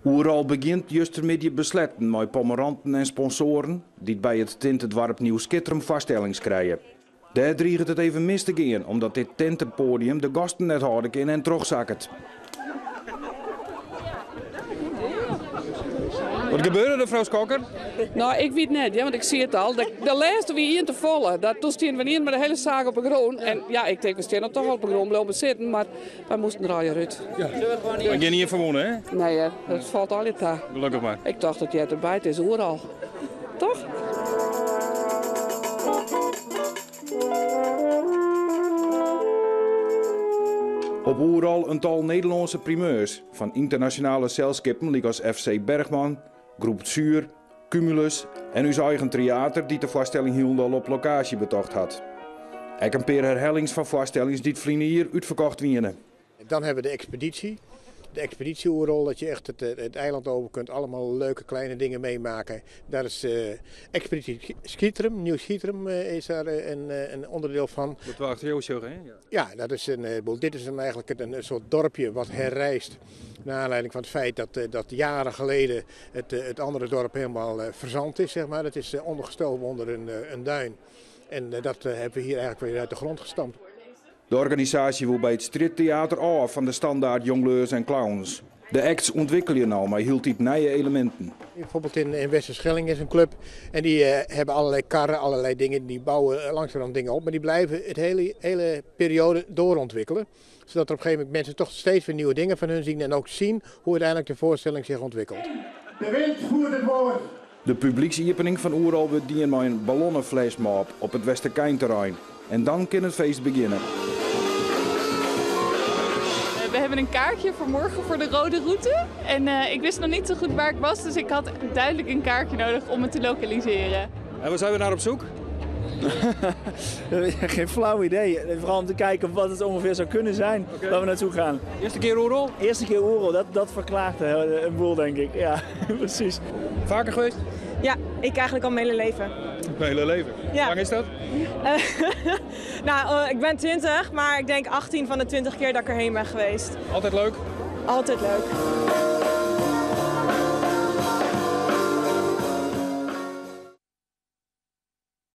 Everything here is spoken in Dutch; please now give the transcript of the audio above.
Oeral begint juist ermee die besletten met pomeranten en sponsoren die bij het Tintendwarp Nieuw Skittrum vaststellings krijgen. Daar dreigt het even mis te gaan, omdat dit tentenpodium de gasten net houden kan en terugzakken. Wat gebeurde er, mevrouw Skokker? Nou, ik weet niet, want ik zie het al. De laatste wie hier te vallen, toen staan we hier met de hele zaak op de grond. En ja, ik denk, we staan er toch al op de grond blijven zitten, maar wij moesten draaien uit. Ja. Maar je niet verwonnen, hè? Nee, hè, dat valt al niet aan. Gelukkig maar. Ik dacht dat jij erbij is, overal. Toch? Op Oeral een tal Nederlandse primeurs van internationale zeilskippen als FC Bergman, Groep Zuur, Cumulus en uw eigen theater die de voorstelling Hielendal op locatie betocht had. Ik een paar herhellings van voorstellingen die het vrienden hier uitverkocht wienen. Dan hebben we de expeditie. De expeditie Oeral, dat je echt het eiland over kunt, allemaal leuke kleine dingen meemaken. Daar is expeditie Schietrum, Nieuw Schietrum is daar een onderdeel van. Dat was heel show, hè? Ja, dat is dit is eigenlijk een soort dorpje wat herrijst. Naar aanleiding van het feit dat jaren geleden het andere dorp helemaal verzand is, zeg maar. Dat is ondergestoken onder een duin. En dat hebben we hier eigenlijk weer uit de grond gestampt. De organisatie wil bij het Strijdtheater af van de standaard jongleurs en clowns. De acts ontwikkelen nou, maar hield die nieuwe elementen. Bijvoorbeeld in Westerschelling is een club en die hebben allerlei karren, allerlei dingen. Die bouwen langzamerhand dingen op, maar die blijven het hele periode doorontwikkelen. Zodat er op een gegeven moment mensen toch steeds weer nieuwe dingen van hun zien en ook zien hoe uiteindelijk de voorstelling zich ontwikkelt. De wind voert het woord. De publieksopening van Oeral wordt die met een ballonnenflashmob op het Westerkijnterrein. En dan kan het feest beginnen. We hebben een kaartje voor morgen voor de rode route. En ik wist nog niet zo goed waar ik was, dus ik had duidelijk een kaartje nodig om het te lokaliseren. En waar zijn we naar op zoek? Geen flauw idee. Vooral om te kijken wat het ongeveer zou kunnen zijn waar we naartoe gaan. Eerste keer Oeral? Eerste keer Oeral, dat verklaart een boel denk ik. Ja, precies. Vaker geweest? Ja, ik eigenlijk al mijn hele leven. Mijn hele leven? Ja. Hoe lang is dat? Nou, ik ben 20, maar ik denk 18 van de 20 keer dat ik erheen ben geweest. Altijd leuk? Altijd leuk.